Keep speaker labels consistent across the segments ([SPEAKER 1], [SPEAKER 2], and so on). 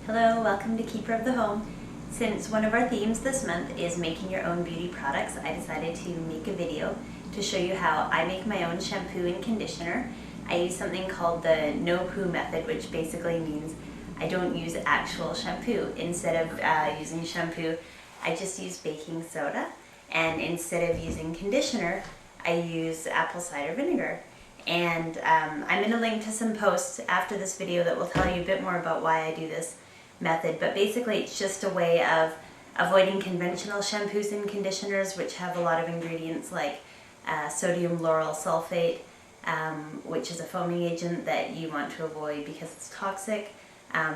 [SPEAKER 1] Hello, welcome to Keeper of the Home. Since one of our themes this month is making your own beauty products, I decided to make a video to show you how I make my own shampoo and conditioner. I use something called the no poo method, which basically means I don't use actual shampoo. Instead of using shampoo, I just use baking soda, and instead of using conditioner, I use apple cider vinegar. And I'm going to link to some posts after this video that will tell you a bit more about why I do this method, but basically it's just a way of avoiding conventional shampoos and conditioners, which have a lot of ingredients like sodium lauryl sulfate, which is a foaming agent that you want to avoid because it's toxic,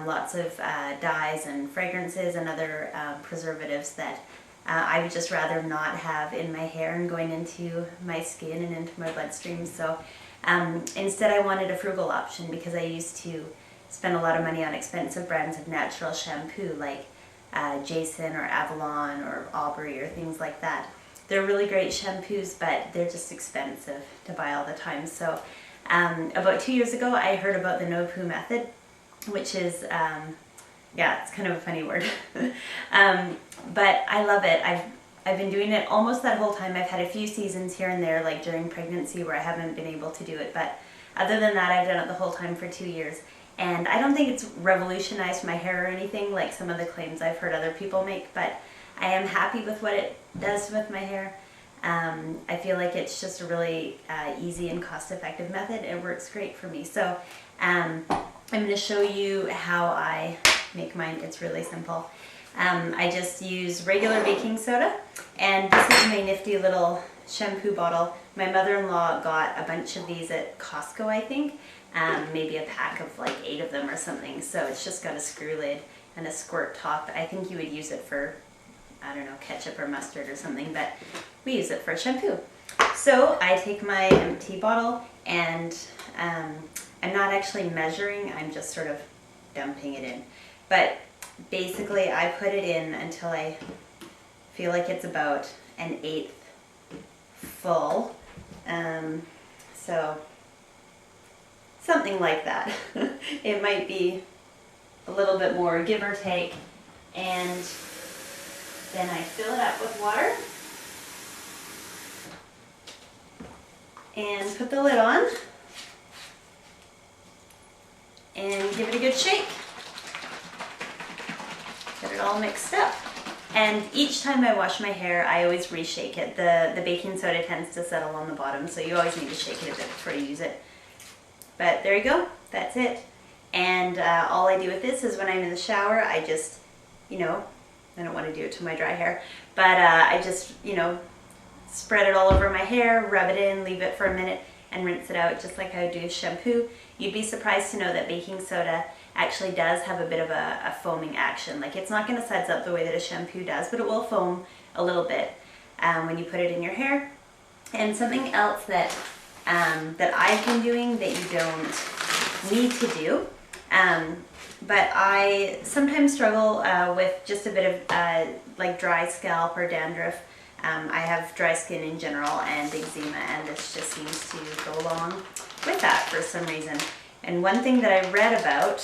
[SPEAKER 1] lots of dyes and fragrances and other preservatives that I would just rather not have in my hair and going into my skin and into my bloodstream. So instead I wanted a frugal option because I used to spend a lot of money on expensive brands of natural shampoo like Jason or Avalon or Aubrey or things like that. They're really great shampoos, but they're just expensive to buy all the time. So about 2 years ago I heard about the no poo method, which is, yeah, it's kind of a funny word. But I love it. I've been doing it almost that whole time. I've had a few seasons here and there, like during pregnancy, where I haven't been able to do it, but other than that I've done it the whole time for 2 years. And I don't think it's revolutionized my hair or anything like some of the claims I've heard other people make, but I am happy with what it does with my hair. I feel like it's just a really easy and cost-effective method. It works great for me. So I'm going to show you how I make mine. It's really simple. I just use regular baking soda, and this is my nifty little shampoo bottle. My mother-in-law got a bunch of these at Costco, I think. Maybe a pack of like 8 of them or something. So it's just got a screw lid and a squirt top. I think you would use it for, I don't know, ketchup or mustard or something, but we use it for shampoo. So I take my empty bottle, and I'm not actually measuring, I'm just sort of dumping it in. But basically I put it in until I feel like it's about 1/8 full. So something like that. It might be a little bit more, give or take. And then I fill it up with water and put the lid on and give it a good shake. Get it all mixed up. And each time I wash my hair, I always reshake it. The baking soda tends to settle on the bottom, so you always need to shake it a bit before you use it. But there you go, that's it. And all I do with this is when I'm in the shower, I just, I don't want to do it to my dry hair, but I just, spread it all over my hair, rub it in, leave it for a minute, and rinse it out just like I would do shampoo. You'd be surprised to know that baking soda actually does have a bit of a foaming action. Like, it's not going to suds up the way that a shampoo does, but it will foam a little bit when you put it in your hair. And something else that I've been doing that you don't need to do, but I sometimes struggle with just a bit of like dry scalp or dandruff. I have dry skin in general and eczema, and this just seems to go along with that for some reason. And one thing that I read about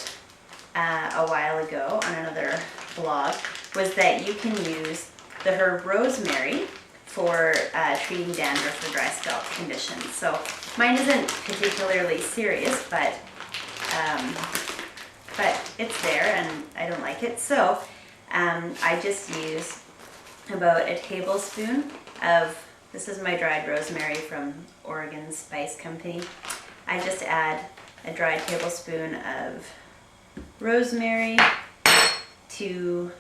[SPEAKER 1] a while ago on another blog was that you can use the herb rosemary for treating dandruff or dry scalp conditions. So mine isn't particularly serious, but it's there and I don't like it. So I just use about a tablespoon of, this is my dried rosemary from Oregon Spice Company. I just add a dried tablespoon of rosemary to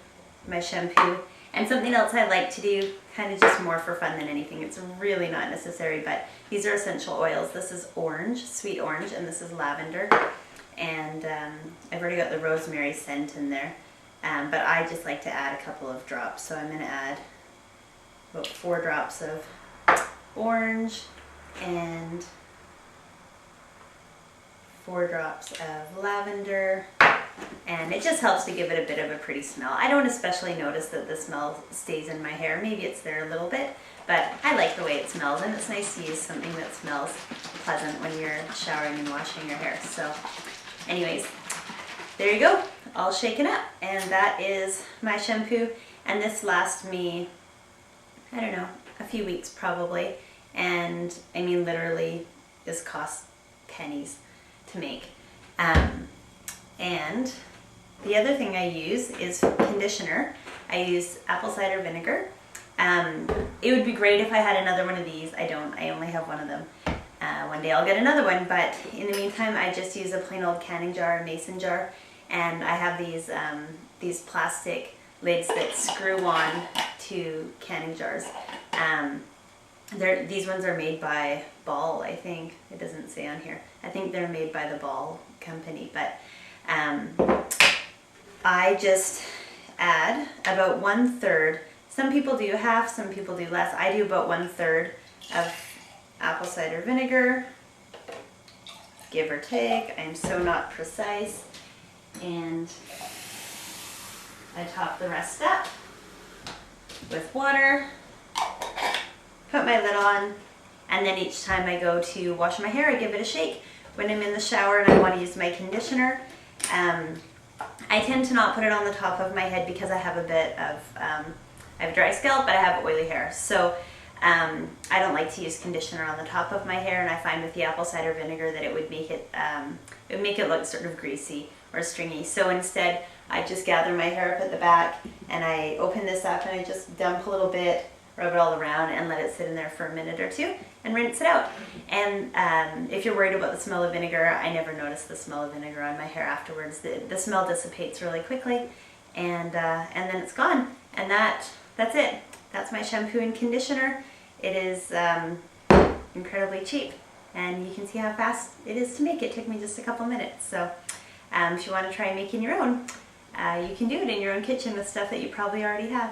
[SPEAKER 1] my shampoo. And something else I like to do, kind of just more for fun than anything, it's really not necessary, but these are essential oils. This is orange, sweet orange, and this is lavender. And I've already got the rosemary scent in there, but I just like to add a couple of drops. So I'm going to add about 4 drops of orange and 4 drops of lavender, and it just helps to give it a bit of a pretty smell. I don't especially notice that the smell stays in my hair. Maybe it's there a little bit, but I like the way it smells, and it's nice to use something that smells pleasant when you're showering and washing your hair. So anyways, there you go, all shaken up. And that is my shampoo. And this lasts me, I don't know, a few weeks probably. And I mean, literally, this costs pennies to make. And the other thing I use is conditioner. I use apple cider vinegar. It would be great if I had another one of these. I don't, I only have one of them. One day I'll get another one, but in the meantime I just use a plain old canning jar, a mason jar, and I have these plastic lids that screw on to canning jars. These ones are made by Ball, I think. It doesn't say on here. I think they're made by the Ball company, but I just add about 1/3. Some people do half, some people do less. I do about 1/3 of apple cider vinegar, give or take. I'm so not precise. And I top the rest up with water, put my lid on, and then each time I go to wash my hair, I give it a shake. When I'm in the shower and I want to use my conditioner, I tend to not put it on the top of my head because I have a bit of, I have dry scalp, but I have oily hair. So I don't like to use conditioner on the top of my hair, and I find with the apple cider vinegar that it would make it look sort of greasy or stringy. So instead, I just gather my hair up at the back, and I open this up and I just dump a little bit, rub it all around, and let it sit in there for a minute or two and rinse it out. And if you're worried about the smell of vinegar, I never notice the smell of vinegar on my hair afterwards. The smell dissipates really quickly, and then it's gone. And that's it. That's my shampoo and conditioner. It is incredibly cheap, and you can see how fast it is to make. It took me just a couple minutes. So if you want to try making your own, you can do it in your own kitchen with stuff that you probably already have.